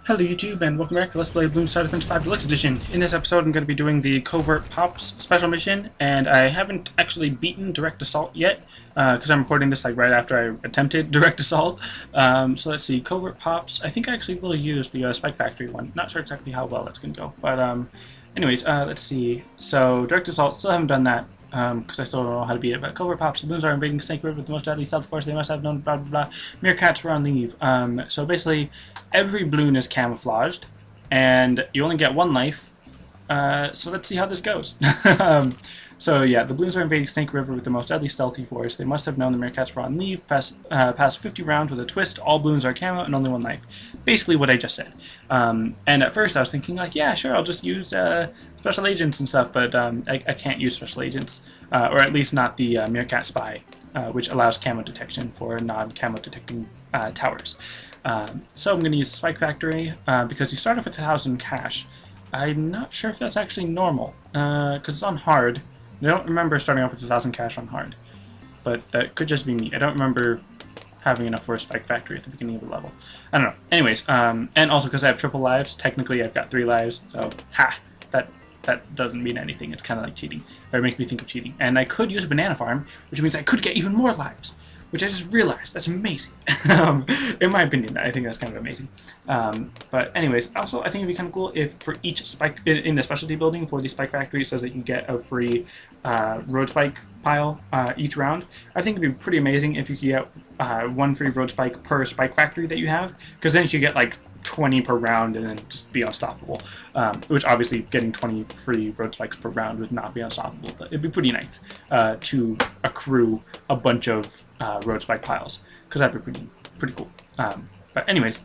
Hello YouTube, and welcome back to Let's Play Bloons BTD5 Deluxe Edition. In this episode I'm going to be doing the Covert Pops special mission, and I haven't actually beaten Direct Assault yet, because I'm recording this like right after I attempted Direct Assault. So let's see, Covert Pops, I think I actually will use the Spike Factory one. Not sure exactly how well that's going to go, but anyways, let's see. So Direct Assault, still haven't done that. Because I still don't know how to beat it, but Covert Pops, the Bloons are invading Snake River with the most deadly stealth force they must have known, blah blah blah. Meerkats were on leave. So basically, every Bloon is camouflaged, and you only get one life. So let's see how this goes. So yeah, the Bloons are invading Snake River with the most deadly stealthy force. They must have known the Meerkats were on leave. Past 50 rounds with a twist, all Bloons are camo and only one life. Basically what I just said. And at first I was thinking like, yeah, sure, I'll just use special agents and stuff, but I can't use special agents, or at least not the Meerkat Spy, which allows camo detection for non-camo detecting towers. So I'm going to use the Spike Factory, because you start off with 1,000 cash. I'm not sure if that's actually normal, because it's on hard. I don't remember starting off with 1,000 cash on hard, but that could just be me. I don't remember having enough for a Spike Factory at the beginning of the level. I don't know. Anyways, and also because I have triple lives, technically I've got 3 lives, so that doesn't mean anything. It's kind of like cheating, or it makes me think of cheating. And I could use a banana farm, which means I could get even more lives, which I just realized. That's amazing. In my opinion, I think that's kind of amazing. But anyways, also I think it'd be kind of cool if for each spike in the specialty building for the Spike Factory, it says that you get a free road spike pile each round. I think it'd be pretty amazing if you could get one free road spike per Spike Factory that you have, because then you get like 20 per round and then just be unstoppable. Which obviously getting 20 free road spikes per round would not be unstoppable, but it'd be pretty nice to accrue a bunch of road spike piles, because that'd be pretty cool. But anyways,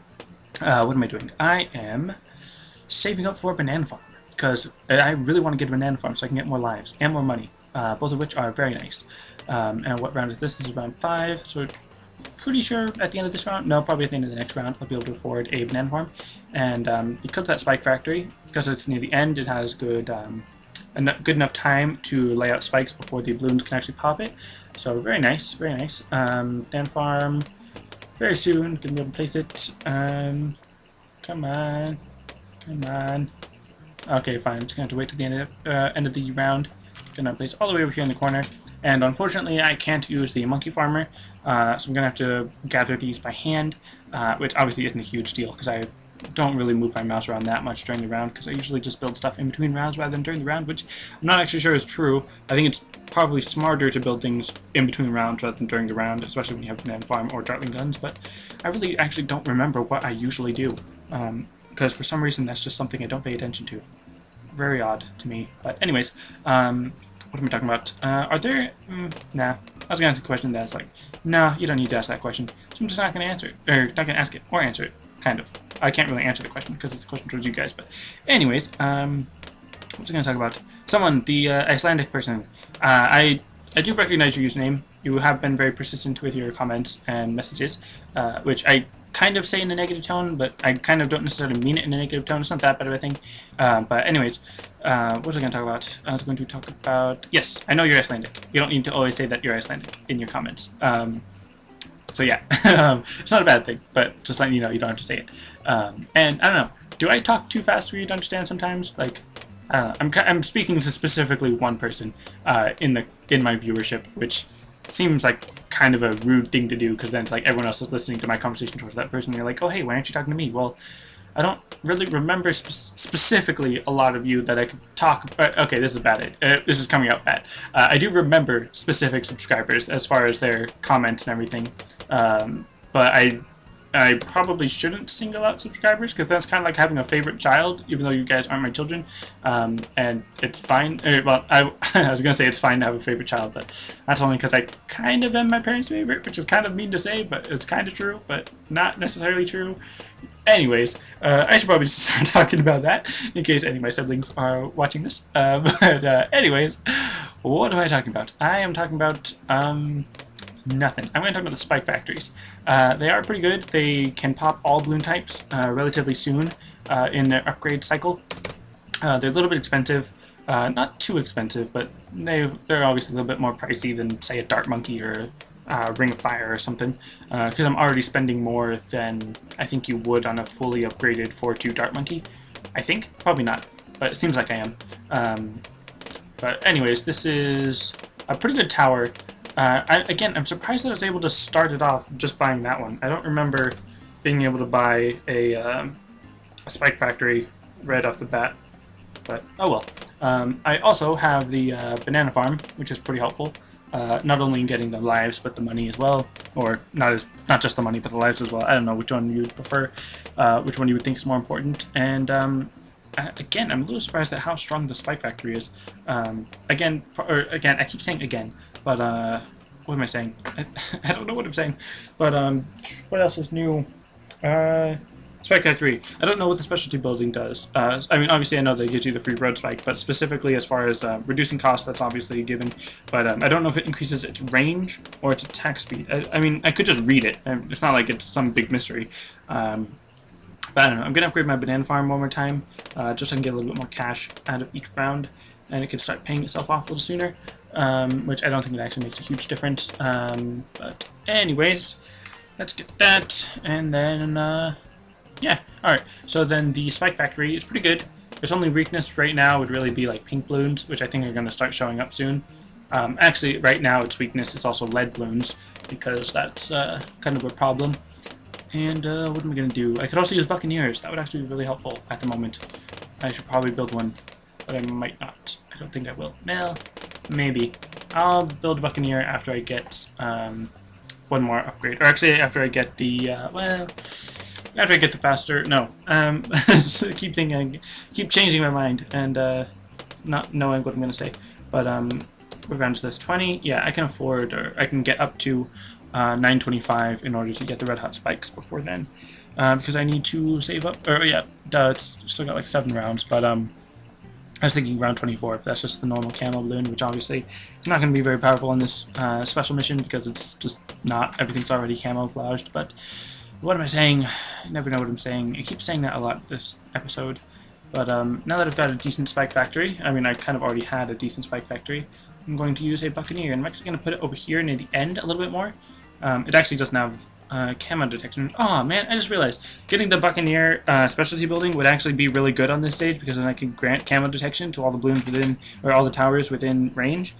what am I doing? I am saving up for a banana farm, because I really want to get a banana farm so I can get more lives and more money, both of which are very nice. And what round is this? This is round 5, so pretty sure at the end of this round, no, probably at the end of the next round, I'll be able to afford a banana farm. And because of that Spike Factory, because it's near the end, it has good enough time to lay out spikes before the Bloons can actually pop it. So very nice, very nice. Banana farm, very soon, gonna be able to place it. Come on, come on. Okay, fine, just gonna have to wait till the end of the round. Gonna place all the way over here in the corner. And unfortunately, I can't use the monkey farmer, so I'm going to have to gather these by hand, which obviously isn't a huge deal, because I don't really move my mouse around that much during the round, because I usually just build stuff in between rounds rather than during the round, which I'm not actually sure is true. I think it's probably smarter to build things in between rounds rather than during the round, especially when you have banana farm or dartling guns, but I really actually don't remember what I usually do, because for some reason that's just something I don't pay attention to. Very odd to me, but anyways, what am I talking about? Are there... nah. I was going to ask a question that's like, no, you don't need to ask that question. So I'm just not going to answer it. Or not going to ask it. Or answer it. Kind of. I can't really answer the question because it's a question towards you guys. But anyways, what was I going to talk about? Someone, the Icelandic person. I do recognize your username. You have been very persistent with your comments and messages, which I kind of say in a negative tone, but I kind of don't necessarily mean it in a negative tone. It's not that bad of a thing. But anyways, what was I going to talk about? I was going to talk about... Yes, I know you're Icelandic. You don't need to always say that you're Icelandic in your comments. So yeah, it's not a bad thing, but just letting you know you don't have to say it. And I don't know, do I talk too fast for you to understand sometimes? Like, I don't know, I'm speaking to specifically one person in my viewership, which seems like kind of a rude thing to do, because then it's like everyone else is listening to my conversation towards that person, and you're like, oh hey, why aren't you talking to me? Well, I don't really remember specifically a lot of you that I could talk... okay, this is bad. This is coming out bad. I do remember specific subscribers as far as their comments and everything, but I probably shouldn't single out subscribers, because that's kind of like having a favorite child, even though you guys aren't my children, and it's fine. Well, I was going to say it's fine to have a favorite child, but that's only because I kind of am my parents' favorite, which is kind of mean to say, but it's kind of true, but not necessarily true. Anyways, I should probably start talking about that, in case any of my siblings are watching this. But anyways, what am I talking about? I am talking about nothing. I'm going to talk about the Spike Factories. They are pretty good. They can pop all Bloon types relatively soon in their upgrade cycle. They're a little bit expensive. Not too expensive, but they're obviously a little bit more pricey than, say, a Dart Monkey or Ring of Fire or something, because I'm already spending more than I think you would on a fully upgraded 4-2 Dart Monkey. I think? Probably not, but it seems like I am. But anyways, this is a pretty good tower. Again, I'm surprised that I was able to start it off just buying that one. I don't remember being able to buy a Spike Factory right off the bat, but oh well. I also have the Banana Farm, which is pretty helpful. Not only in getting the lives, but the money as well, or not just the money, but the lives as well. I don't know which one you would prefer, which one you would think is more important. And again, I'm a little surprised at how strong the Spike Factory is. Again, I keep saying again, but what am I saying? I don't know what I'm saying. But what else is new? Spike Factory. I don't know what the specialty building does. I mean, obviously I know that it gives you the free road spike, but specifically as far as reducing cost, that's obviously a given. But I don't know if it increases its range or its attack speed. I mean, I could just read it. It's not like it's some big mystery. But I don't know. I'm going to upgrade my Banana Farm one more time, just so I can get a little bit more cash out of each round, and it can start paying itself off a little sooner, which I don't think it actually makes a huge difference. But anyways, let's get that, and then... yeah, alright, so then the Spike Factory is pretty good. Its only weakness right now would really be like pink balloons, which I think are going to start showing up soon. Actually, right now its weakness is also lead balloons, because that's kind of a problem. And what am I going to do? I could also use Buccaneers. That would actually be really helpful at the moment. I should probably build one, but I might not. I don't think I will. Well, maybe. I'll build Buccaneer after I get one more upgrade. Or actually, after I get the, after I get the faster, no, so keep changing my mind and not knowing what I'm going to say. But we're down to this 20. Yeah, I can afford, or I can get up to 925 in order to get the red hot spikes before then, because I need to save up. Or yeah, it's still got like 7 rounds, but I was thinking round 24. But that's just the normal camo balloon, which obviously is not going to be very powerful in this special mission because it's just not. Everything's already camouflaged, but. What am I saying? I never know what I'm saying. I keep saying that a lot this episode. But now that I've got a decent Spike Factory, I mean I kind of already had a decent Spike Factory, I'm going to use a Buccaneer, and I'm actually going to put it over here near the end a little bit more. It actually doesn't have camo detection. Oh man, I just realized getting the Buccaneer specialty building would actually be really good on this stage, because then I could grant camo detection to all the balloons within, or all the towers within range.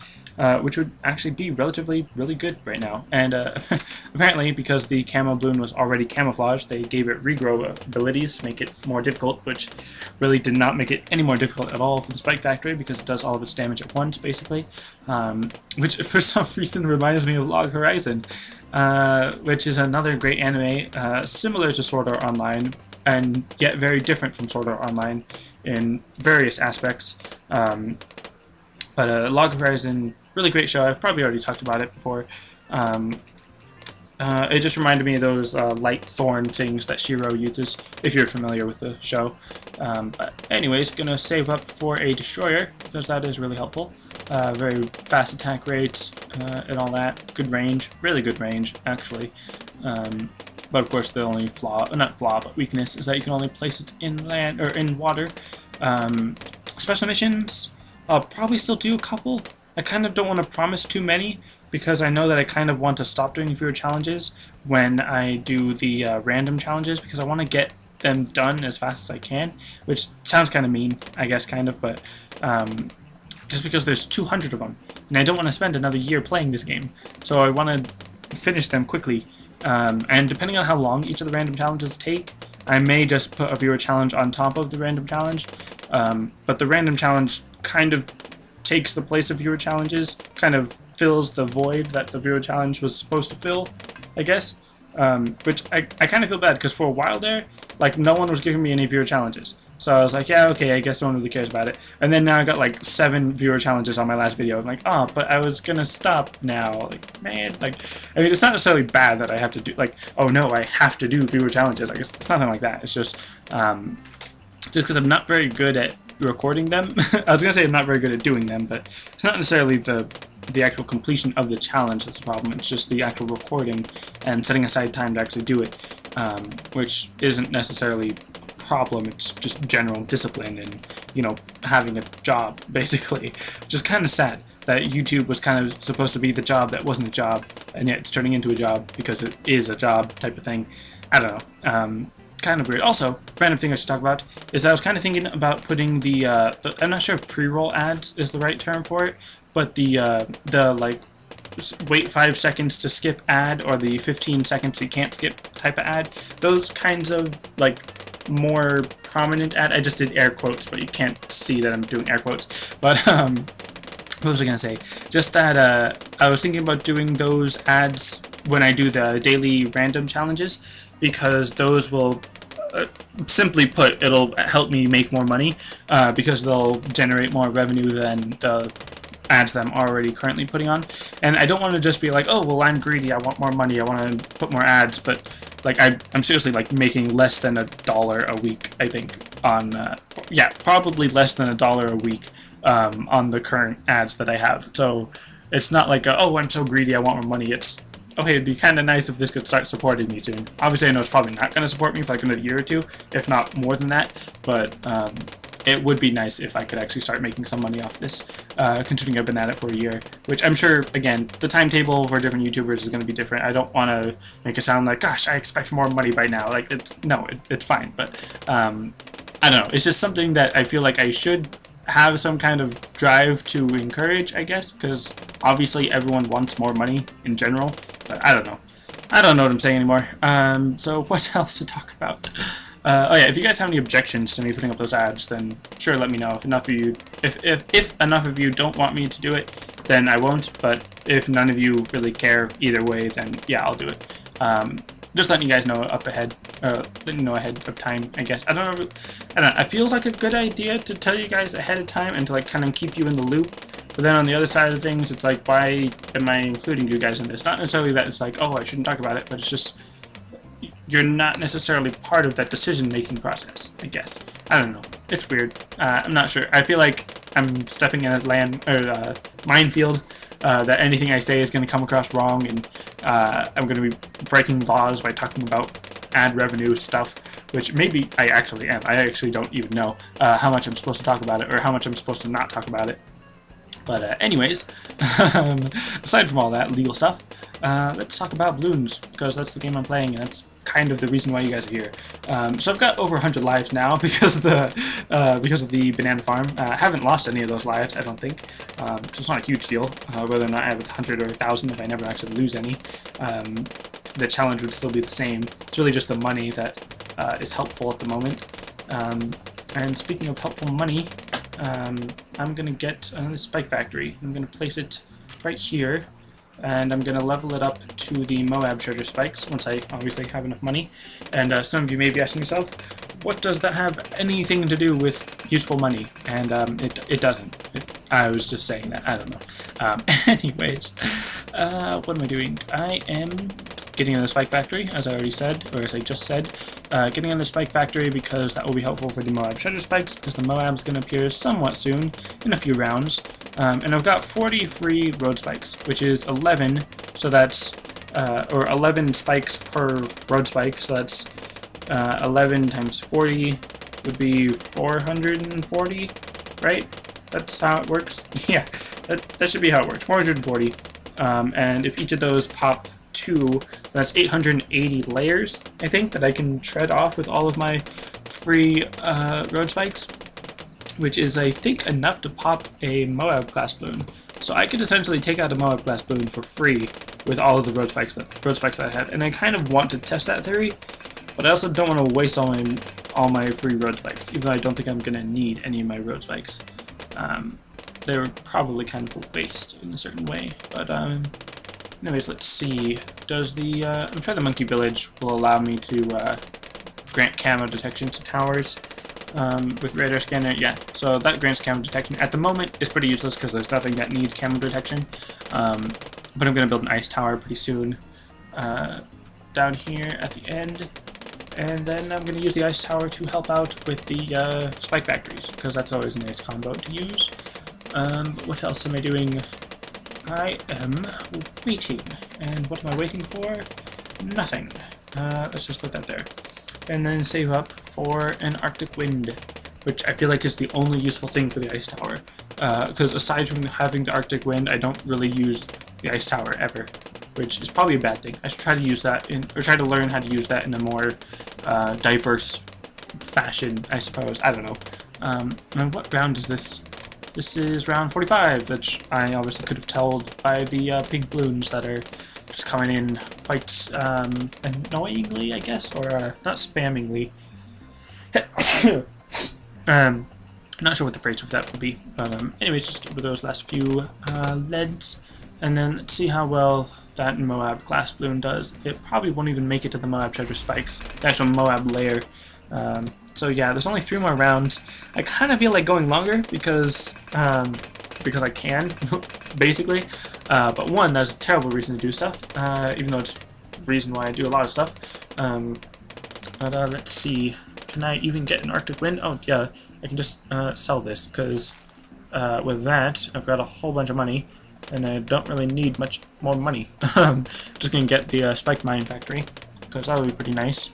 Which would actually be really good right now. And apparently, because the camo balloon was already camouflaged, they gave it regrow abilities to make it more difficult, which really did not make it any more difficult at all for the Spike Factory, because it does all of its damage at once, basically. Which for some reason reminds me of Log Horizon, which is another great anime similar to Sword Art Online, and yet very different from Sword Art Online in various aspects. But Log Horizon, really great show. I've probably already talked about it before. It just reminded me of those light thorn things that Shiro uses, if you're familiar with the show. But anyways, gonna save up for a destroyer, because that is really helpful. Very fast attack rates and all that. Good range, really good range, actually. But of course, the only but weakness is that you can only place it in land or in water. Special missions. I'll probably still do a couple. I kind of don't want to promise too many, because I know that I kind of want to stop doing viewer challenges when I do the random challenges, because I want to get them done as fast as I can, which sounds kind of mean, I guess, kind of, but just because there's 200 of them, and I don't want to spend another year playing this game, so I want to finish them quickly, and depending on how long each of the random challenges take, I may just put a viewer challenge on top of the random challenge, but the random challenge kind of takes the place of viewer challenges, kind of fills the void that the viewer challenge was supposed to fill, I guess, which I kind of feel bad, because for a while there, like, no one was giving me any viewer challenges, so I was like, yeah, okay, I guess no one really cares about it, and then now I got like 7 viewer challenges on my last video. I'm like, oh, but I was gonna stop now, like, man, like, I mean, it's not necessarily bad that I have to do, like, oh no, I have to do viewer challenges, like, it's nothing like that, it's just because I'm not very good at recording them. I was gonna say I'm not very good at doing them, but it's not necessarily the actual completion of the challenge that's the problem. It's just the actual recording and setting aside time to actually do it, which isn't necessarily a problem. It's just general discipline and, you know, having a job, basically, which is kind of sad. that YouTube was kind of supposed to be the job that wasn't a job, and yet it's turning into a job because it is a job type of thing. I don't know. Kind of weird. Also, random thing I should talk about is I was kind of thinking about putting the I'm not sure if pre-roll ads is the right term for it, but the like wait 5 seconds to skip ad or the 15 seconds you can't skip type of ad. Those kinds of like more prominent ad. I just did air quotes, but you can't see that I'm doing air quotes. But what was I gonna say? Just that I was thinking about doing those ads when I do the daily random challenges, because those will, simply put, it'll help me make more money, because they'll generate more revenue than the ads that I'm already currently putting on. And I don't want to just be like, oh, well, I'm greedy, I want more money, I want to put more ads, but like I'm seriously like making less than $1 a week, I think, on, yeah, probably less than $1 a week on the current ads that I have. So it's not like, oh, I'm so greedy, I want more money. It's, okay, it'd be kind of nice if this could start supporting me soon. Obviously, I know it's probably not going to support me for like another year or two, if not more than that, but it would be nice if I could actually start making some money off this, considering I've been at it for a year, which I'm sure, again, the timetable for different YouTubers is going to be different. I don't want to make it sound like, gosh, I expect more money by now. Like, it's fine, but I don't know. It's just something that I feel like I should have some kind of drive to encourage, I guess, because obviously everyone wants more money in general, but I don't know. I don't know what I'm saying anymore. So what else to talk about? Oh yeah, if you guys have any objections to me putting up those ads, then sure, let me know. If enough of you, if enough of you don't want me to do it, then I won't, but if none of you really care either way, then yeah, I'll do it. Just letting you guys know letting you know ahead of time, I guess. I don't know, it feels like a good idea to tell you guys ahead of time and to like kind of keep you in the loop, but then on the other side of things, it's like, why am I including you guys in this? Not necessarily that it's like, oh, I shouldn't talk about it, but it's just, you're not necessarily part of that decision-making process, I guess. I don't know. It's weird. I'm not sure. I feel like I'm stepping in a minefield, that anything I say is going to come across wrong, and I'm going to be breaking laws by talking about ad revenue stuff, which maybe I actually am. I actually don't even know how much I'm supposed to talk about it, or how much I'm supposed to not talk about it. But anyways, aside from all that legal stuff, let's talk about Bloons, because that's the game I'm playing, and that's kind of the reason why you guys are here. So I've got over 100 lives now because of the banana farm. I haven't lost any of those lives, I don't think. So it's not a huge deal whether or not I have 100 or 1,000. If I never actually lose any, the challenge would still be the same. It's really just the money that is helpful at the moment. And speaking of helpful money, I'm gonna get another spike factory. I'm gonna place it right here, and I'm going to level it up to the Moab treasure spikes once I obviously have enough money. And some of you may be asking yourself, what does that have anything to do with useful money? And it doesn't. I was just saying that. I don't know. Anyways, what am I doing? I am getting in the spike factory, as I already said, or as I just said. Getting in the spike factory because that will be helpful for the Moab treasure spikes, because the Moab is going to appear somewhat soon, in a few rounds. And I've got 40 free road spikes, which is 11, so that's, or 11 spikes per road spike, so that's 11 times 40 would be 440, right? That's how it works? Yeah, that should be how it works, 440. And if each of those pop 2, that's 880 layers, I think, that I can shred off with all of my free road spikes, which is, I think, enough to pop a Moab class balloon. So I could essentially take out a Moab class balloon for free with all of the road spikes that I have. And I kind of want to test that theory, but I also don't want to waste all my free road spikes, even though I don't think I'm going to need any of my road spikes. They're probably kind of a waste in a certain way, but anyways, let's see. Does the I'm sure the monkey village will allow me to grant camo detection to towers with radar scanner. Yeah, so that grants camo detection. At the moment, it's pretty useless because there's nothing that needs camo detection. But I'm going to build an ice tower pretty soon down here at the end. And then I'm going to use the ice tower to help out with the spike factories, because that's always a nice combo to use. But what else am I doing? I am waiting. And what am I waiting for? Nothing. Let's just put that there. And then save up for an Arctic wind, which I feel like is the only useful thing for the ice tower. because aside from having the Arctic Wind, I don't really use the Ice Tower ever, which is probably a bad thing. I should try to use that or try to learn how to use that in a more diverse fashion, I suppose. I don't know. And what round is this? This is round 45, which I obviously could have told by the pink balloons that are just coming in quite annoyingly, I guess, or not spammingly. Not sure what the phrase for that would be, but anyways, just get rid of those last few leads, and then let's see how well that Moab class balloon does. It probably won't even make it to the Moab treasure spikes, the actual Moab layer. So yeah, there's only 3 more rounds. I kind of feel like going longer because I can, basically. But one, that's a terrible reason to do stuff, even though it's the reason why I do a lot of stuff. But let's see. Can I even get an Arctic Wind? Oh, yeah, I can just sell this, because with that, I've got a whole bunch of money, and I don't really need much more money. Just gonna get the Spiked Mine Factory, because that'll be pretty nice.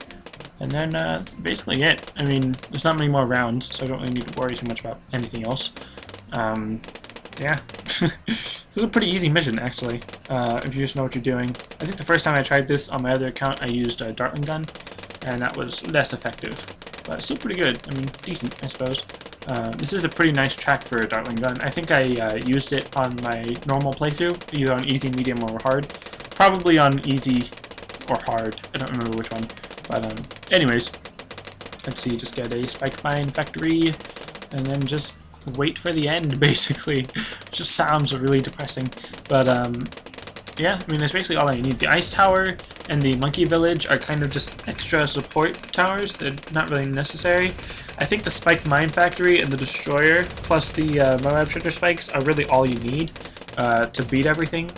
And then basically it. I mean, there's not many more rounds, so I don't really need to worry too much about anything else. Yeah. This is a pretty easy mission, actually, if you just know what you're doing. I think the first time I tried this on my other account, I used a Dartling gun, and that was less effective. But still pretty good. I mean, decent, I suppose. This is a pretty nice track for a Dartling gun. I think I used it on my normal playthrough, either on easy, medium, or hard. Probably on easy or hard. I don't remember which one. But anyways, let's see, just get a Spiked Mine Factory, and then just wait for the end, basically. It just sounds really depressing. But yeah, I mean, that's basically all I need. The Ice Tower and the Monkey Village are kind of just extra support towers. They're not really necessary. I think the Spiked Mine Factory and the Destroyer, plus the Moab Treasure Spikes, are really all you need to beat everything.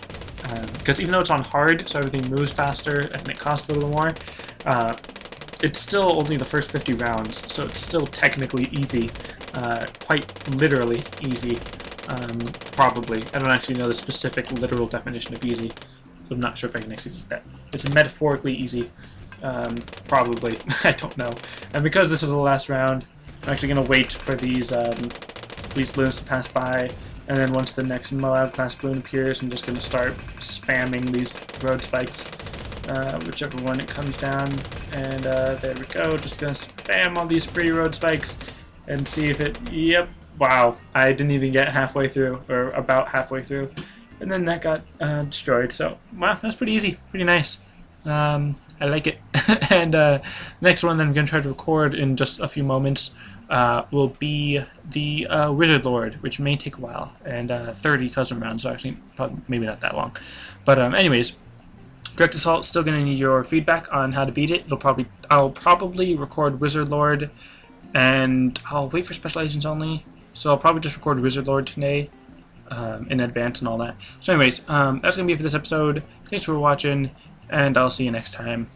Because even though it's on hard, so everything moves faster and it costs a little more, it's still only the first 50 rounds, so it's still technically easy. Quite literally easy. Probably. I don't actually know the specific literal definition of easy, so I'm not sure if I can actually use that. It's metaphorically easy. Probably. I don't know. And because this is the last round, I'm actually going to wait for these balloons to pass by, and then once the next Moab class balloon appears, I'm just going to start spamming these road spikes, whichever one it comes down, and there we go. Just going to spam all these free road spikes and see if it, yep, wow, I didn't even get halfway through, or about halfway through, and then that got destroyed. So, wow, that's pretty easy, pretty nice. I like it. And next one that I'm going to try to record in just a few moments will be the Wizard Lord, which may take a while, and 30 custom rounds, so actually probably, maybe not that long. But anyways, Direct Assault, still going to need your feedback on how to beat it. I'll probably record Wizard Lord, and I'll wait for special agents only, so I'll probably just record Wizard Lord today in advance and all that. So anyways, that's going to be it for this episode. Thanks for watching, and I'll see you next time.